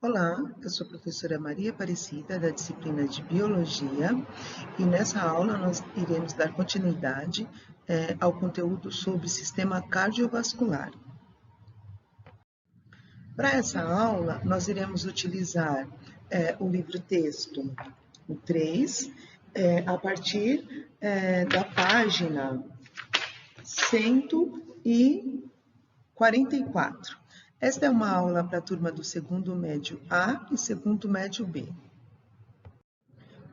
Olá, eu sou a professora Maria Aparecida, da disciplina de Biologia, e nessa aula nós iremos dar continuidade ao conteúdo sobre sistema cardiovascular. Para essa aula, nós iremos utilizar o livro-texto, o 3, a partir da página 144. Esta é uma aula para a turma do segundo médio A e segundo médio B.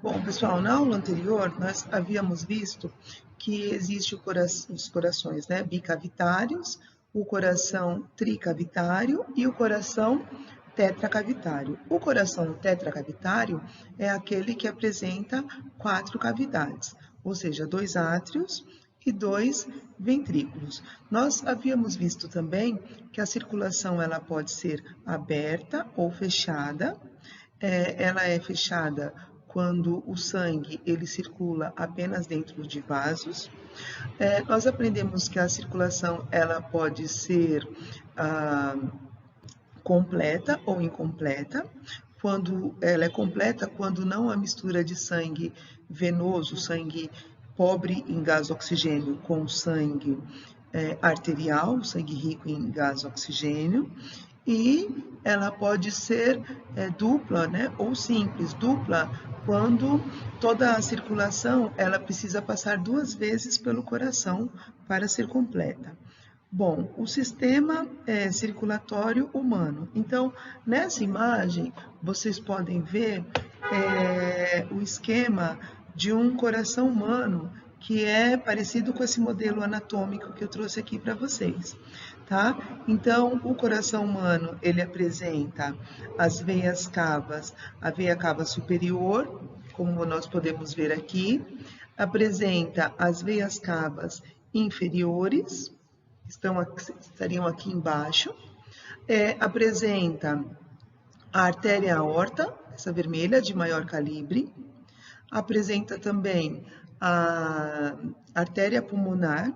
Bom, pessoal, na aula anterior nós havíamos visto que existe os corações, né, bicavitários, o coração tricavitário e o coração tetracavitário. O coração tetracavitário é aquele que apresenta 4 cavidades, ou seja, 2 átrios e 2 ventrículos. Nós havíamos visto também que a circulação ela pode ser aberta ou fechada. Ela é fechada quando o sangue ele circula apenas dentro de vasos. Nós aprendemos que a circulação ela pode ser completa ou incompleta. Quando ela é completa, quando não há mistura de sangue venoso, sangue pobre em gás oxigênio, com sangue arterial, sangue rico em gás oxigênio, e ela pode ser dupla, né, ou simples. Dupla quando toda a circulação ela precisa passar 2 vezes pelo coração para ser completa. Bom, o sistema circulatório humano. Então, nessa imagem, vocês podem ver o esquema de um coração humano que é parecido com esse modelo anatômico que eu trouxe aqui para vocês, tá? Então, o coração humano, ele apresenta as veias cavas, a veia cava superior, como nós podemos ver aqui, apresenta as veias cavas inferiores, estariam aqui embaixo, apresenta a artéria aorta, essa vermelha, de maior calibre, apresenta também a artéria pulmonar,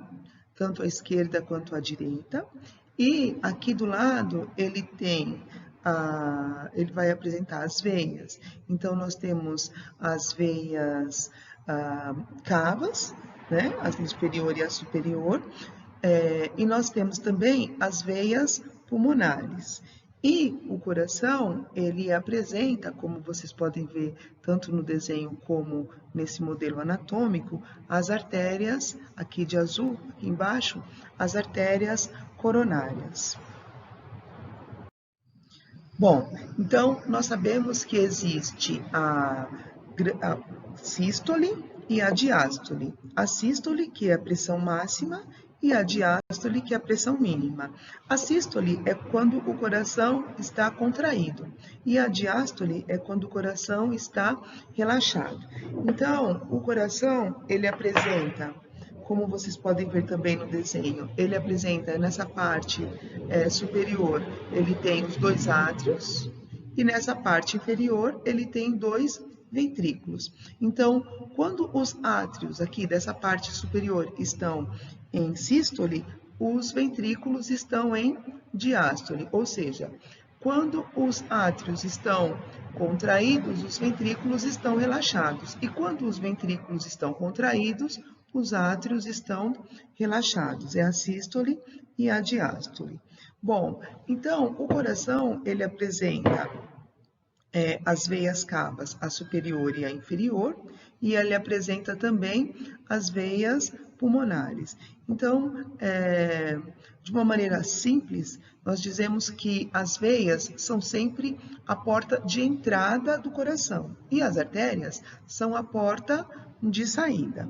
tanto à esquerda quanto à direita, e aqui do lado ele vai apresentar as veias. Então, nós temos as veias cavas, né, a superior e a superior, e nós temos também as veias pulmonares. E o coração, ele apresenta, como vocês podem ver, tanto no desenho como nesse modelo anatômico, as artérias, aqui de azul, aqui embaixo, as artérias coronárias. Bom, então nós sabemos que existe a sístole e a diástole. A sístole, que é a pressão máxima, e a diástole, que é a pressão mínima. A sístole é quando o coração está contraído e a diástole é quando o coração está relaxado. Então, o coração, ele apresenta, como vocês podem ver também no desenho, ele apresenta nessa parte superior, ele tem os 2 átrios, e nessa parte inferior ele tem 2 ventrículos. Então, quando os átrios aqui dessa parte superior estão em sístole, os ventrículos estão em diástole, ou seja, quando os átrios estão contraídos, os ventrículos estão relaxados, e quando os ventrículos estão contraídos, os átrios estão relaxados, é a sístole e a diástole. Bom, então o coração ele apresenta as veias cavas, a superior e a inferior, e ele apresenta também as veias pulmonares. Então, de uma maneira simples, nós dizemos que as veias são sempre a porta de entrada do coração e as artérias são a porta de saída.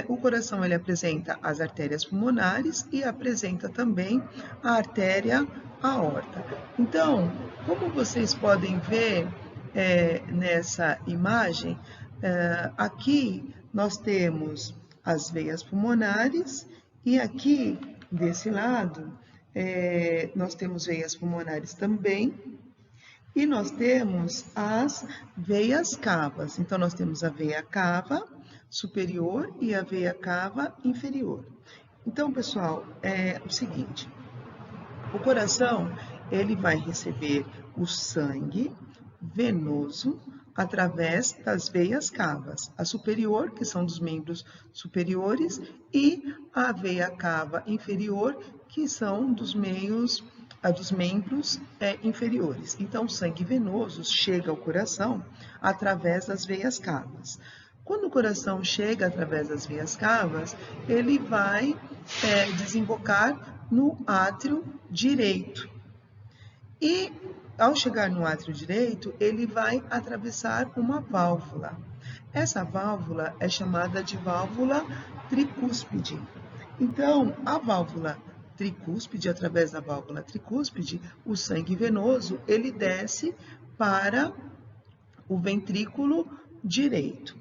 O coração ele apresenta as artérias pulmonares e apresenta também a artéria aorta. Então, como vocês podem ver nessa imagem, aqui nós temos as veias pulmonares e aqui desse lado nós temos veias pulmonares também e nós temos as veias cavas. Então, nós temos a veia cava superior e a veia cava inferior. Então, pessoal, é o seguinte, o coração, ele vai receber o sangue venoso através das veias cavas, a superior, que são dos membros superiores, e a veia cava inferior, que são dos membros inferiores. Então, o sangue venoso chega ao coração através das veias cavas. Quando o coração chega através das veias cavas, ele vai desembocar no átrio direito. E, ao chegar no átrio direito, ele vai atravessar uma válvula. Essa válvula é chamada de válvula tricúspide. Então, a válvula tricúspide, através da válvula tricúspide, o sangue venoso, ele desce para o ventrículo direito.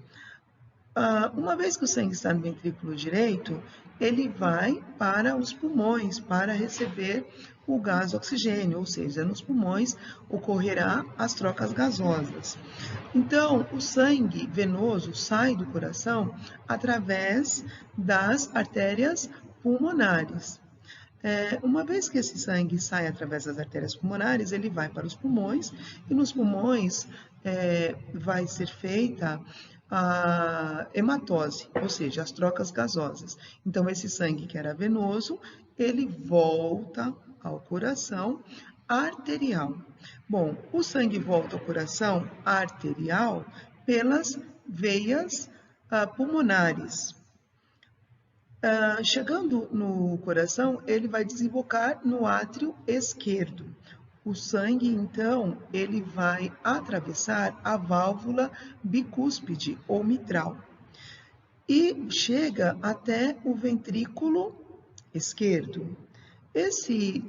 Uma vez que o sangue está no ventrículo direito, ele vai para os pulmões para receber o gás oxigênio, ou seja, nos pulmões ocorrerá as trocas gasosas. Então, o sangue venoso sai do coração através das artérias pulmonares. Uma vez que esse sangue sai através das artérias pulmonares, ele vai para os pulmões, e nos pulmões vai ser feita a hematose, ou seja, as trocas gasosas. Então, esse sangue que era venoso, ele volta ao coração arterial. Bom, o sangue volta ao coração arterial pelas veias pulmonares. Chegando no coração, ele vai desembocar no átrio esquerdo. O sangue, então, ele vai atravessar a válvula bicúspide ou mitral e chega até o ventrículo esquerdo. Esse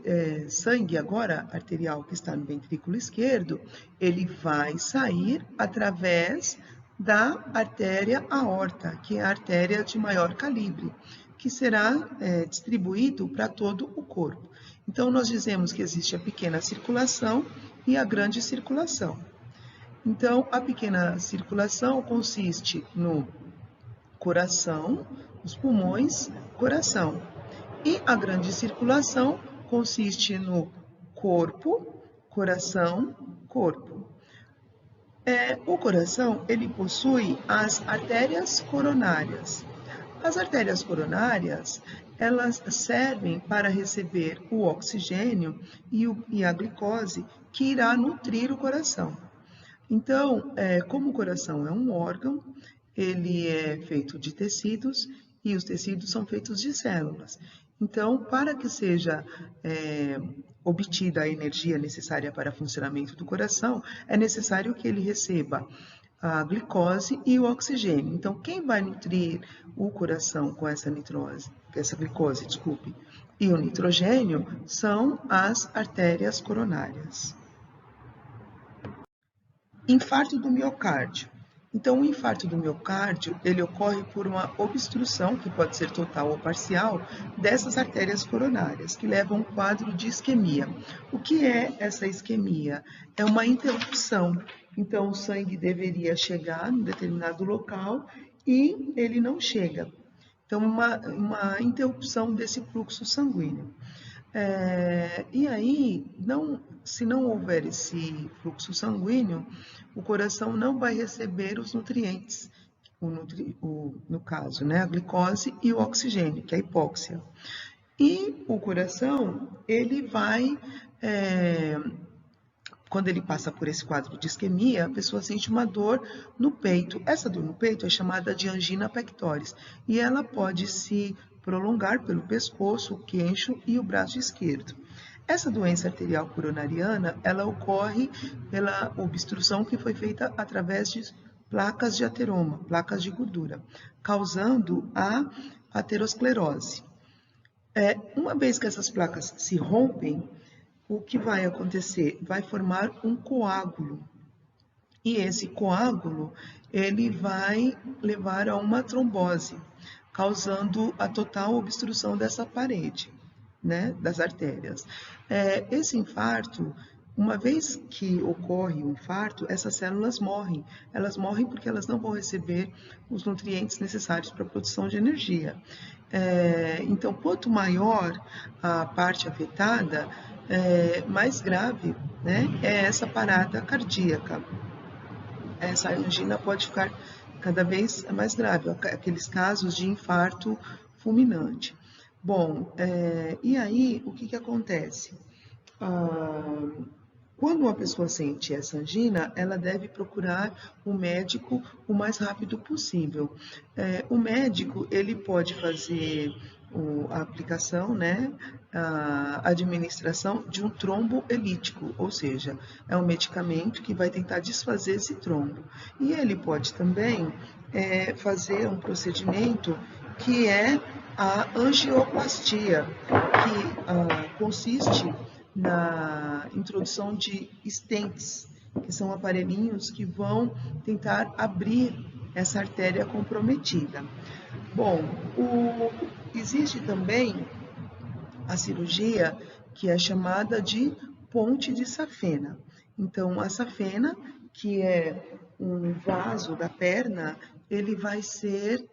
sangue agora arterial que está no ventrículo esquerdo, ele vai sair através da artéria aorta, que é a artéria de maior calibre, que será distribuído para todo o corpo. Então, nós dizemos que existe a pequena circulação e a grande circulação. Então, a pequena circulação consiste no coração, os pulmões, coração. E a grande circulação consiste no corpo, coração, corpo. O coração, ele possui as artérias coronárias. As artérias coronárias, elas servem para receber o oxigênio e a glicose que irá nutrir o coração. Então, como o coração é um órgão, ele é feito de tecidos e os tecidos são feitos de células. Então, para que seja obtida a energia necessária para o funcionamento do coração, é necessário que ele receba a glicose e o oxigênio. Então, quem vai nutrir o coração com essa glicose, e o nitrogênio são as artérias coronárias. Infarto do miocárdio. Então, o infarto do miocárdio, ele ocorre por uma obstrução, que pode ser total ou parcial, dessas artérias coronárias, que levam a um quadro de isquemia. O que é essa isquemia? É uma interrupção. Então, o sangue deveria chegar em determinado local e ele não chega. Então, uma interrupção desse fluxo sanguíneo. E aí, se não houver esse fluxo sanguíneo, o coração não vai receber os nutrientes, no caso, a glicose e o oxigênio, que é a hipóxia. E o coração, ele vai, quando ele passa por esse quadro de isquemia, a pessoa sente uma dor no peito. Essa dor no peito é chamada de angina pectoris, e ela pode se prolongar pelo pescoço, o queixo e o braço esquerdo. Essa doença arterial coronariana, ela ocorre pela obstrução que foi feita através de placas de ateroma, placas de gordura, causando a aterosclerose. Uma vez que essas placas se rompem, o que vai acontecer? Vai formar um coágulo. E esse coágulo, ele vai levar a uma trombose, causando a total obstrução dessa parede, das artérias. Esse infarto, uma vez que ocorre o infarto, essas células morrem. Elas morrem porque elas não vão receber os nutrientes necessários para a produção de energia. Então, quanto maior a parte afetada, mais grave, né, é essa parada cardíaca. Essa angina pode ficar cada vez mais grave, aqueles casos de infarto fulminante. Bom, e aí o que acontece? Quando uma pessoa sente essa angina, ela deve procurar um médico o mais rápido possível. O médico, ele pode fazer a aplicação, né, a administração de um tromboelítico, ou seja, é um medicamento que vai tentar desfazer esse trombo. E ele pode também fazer um procedimento que é a angioplastia, que consiste na introdução de stents, que são aparelhinhos que vão tentar abrir essa artéria comprometida. Bom, existe também a cirurgia que é chamada de ponte de safena. Então, a safena, que é um vaso da perna, ele vai ser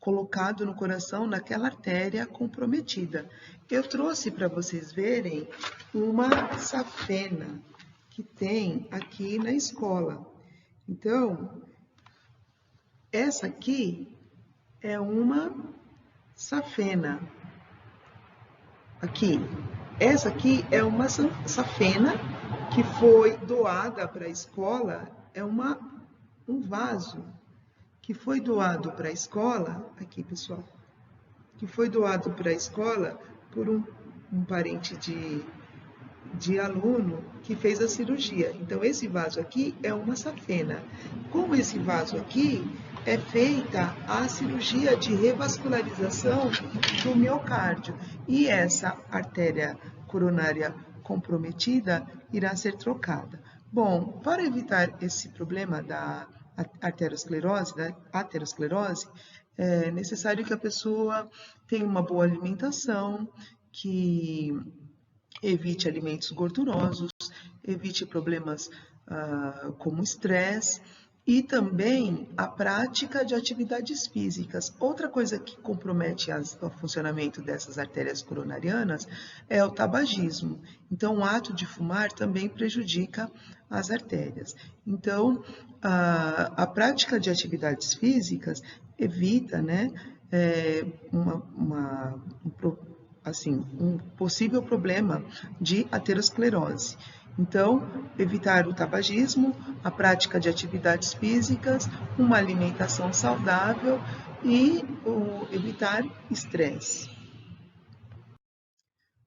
colocado no coração, naquela artéria comprometida. Eu trouxe para vocês verem uma safena que tem aqui na escola. Então, essa aqui é uma safena. Aqui. Essa aqui é uma safena que foi doada para a escola, é um vaso que foi doado para a escola, aqui pessoal, que foi doado para a escola por um parente de aluno que fez a cirurgia. Então, esse vaso aqui é uma safena. Com esse vaso aqui, é feita a cirurgia de revascularização do miocárdio. E essa artéria coronária comprometida irá ser trocada. Bom, para evitar esse problema da aterosclerose, é necessário que a pessoa tenha uma boa alimentação, que evite alimentos gordurosos, evite problemas como estresse e também a prática de atividades físicas. Outra coisa que compromete o funcionamento dessas artérias coronarianas é o tabagismo. Então, o ato de fumar também prejudica as artérias. Então, a prática de atividades físicas evita, né, um possível problema de aterosclerose. Então, evitar o tabagismo, a prática de atividades físicas, uma alimentação saudável e evitar estresse.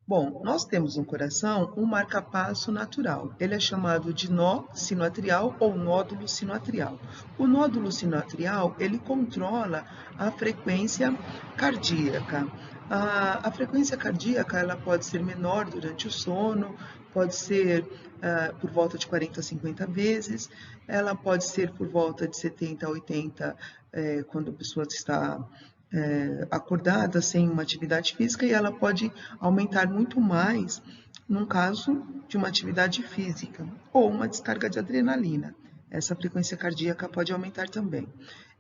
Bom, nós temos no coração um marcapasso natural. Ele é chamado de nó sinoatrial ou nódulo sinoatrial. O nódulo sinoatrial, ele controla a frequência cardíaca. A frequência cardíaca, ela pode ser menor durante o sono, pode ser por volta de 40 a 50 vezes, ela pode ser por volta de 70 a 80 quando a pessoa está acordada, sem uma atividade física, e ela pode aumentar muito mais num caso de uma atividade física ou uma descarga de adrenalina. Essa frequência cardíaca pode aumentar também.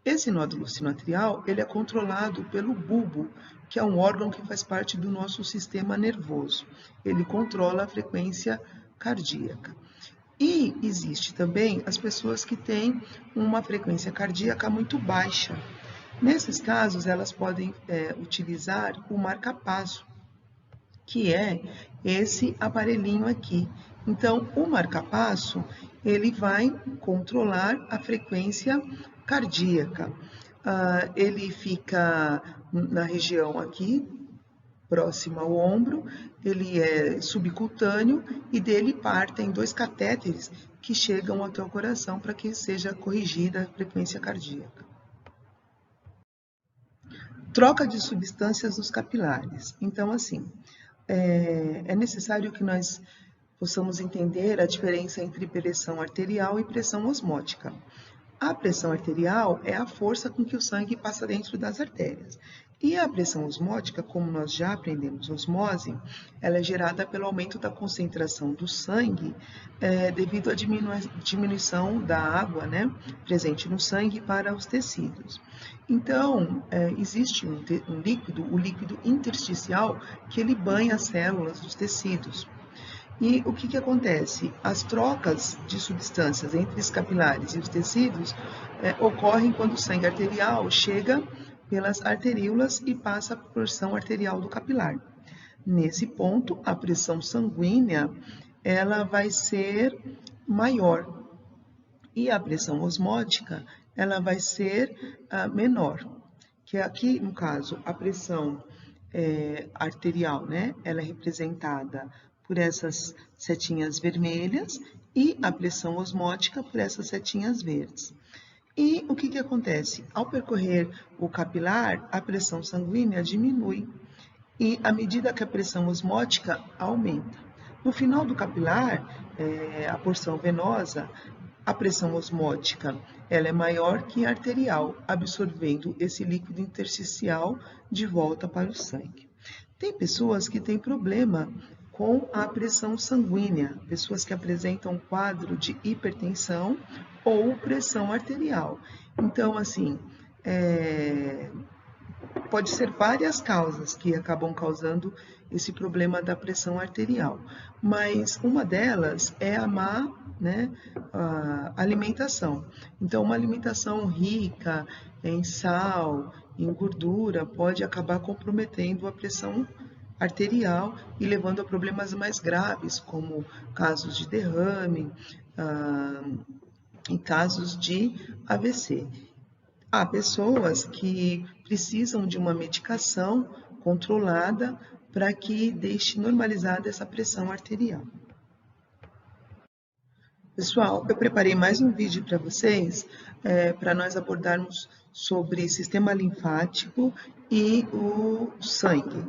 Esse nódulo sinoatrial, ele é controlado pelo bulbo, que é um órgão que faz parte do nosso sistema nervoso. Ele controla a frequência cardíaca. E existe também as pessoas que têm uma frequência cardíaca muito baixa. Nesses casos, elas podem utilizar o marcapasso, que é esse aparelhinho aqui. Então, o marcapasso, ele vai controlar a frequência cardíaca. Ele fica na região aqui, próximo ao ombro, ele é subcutâneo e dele partem 2 catéteres que chegam até o coração para que seja corrigida a frequência cardíaca. Troca de substâncias nos capilares. Então, assim, é necessário que nós possamos entender a diferença entre pressão arterial e pressão osmótica. A pressão arterial é a força com que o sangue passa dentro das artérias. E a pressão osmótica, como nós já aprendemos, osmose, ela é gerada pelo aumento da concentração do sangue devido à diminuição da água, né, presente no sangue para os tecidos. Então, existe um líquido, o líquido intersticial, que ele banha as células dos tecidos. E o que acontece? As trocas de substâncias entre os capilares e os tecidos ocorrem quando o sangue arterial chega pelas arteríolas e passa a porção arterial do capilar. Nesse ponto, a pressão sanguínea ela vai ser maior e a pressão osmótica ela vai ser menor. Que aqui, no caso, a pressão arterial, né, ela é representada por essas setinhas vermelhas e a pressão osmótica por essas setinhas verdes. E o que acontece? Ao percorrer o capilar, a pressão sanguínea diminui e à medida que a pressão osmótica aumenta. No final do capilar, a porção venosa, a pressão osmótica ela é maior que a arterial, absorvendo esse líquido intersticial de volta para o sangue. Tem pessoas que têm problema com a pressão sanguínea, pessoas que apresentam um quadro de hipertensão ou pressão arterial. Então, assim, pode ser várias causas que acabam causando esse problema da pressão arterial, mas uma delas é a má, né, a alimentação. Então, uma alimentação rica em sal, em gordura, pode acabar comprometendo a pressão arterial e levando a problemas mais graves, como casos de derrame e casos de AVC. Há pessoas que precisam de uma medicação controlada para que deixe normalizada essa pressão arterial. Pessoal, eu preparei mais um vídeo para vocês, para nós abordarmos sobre sistema linfático e o sangue.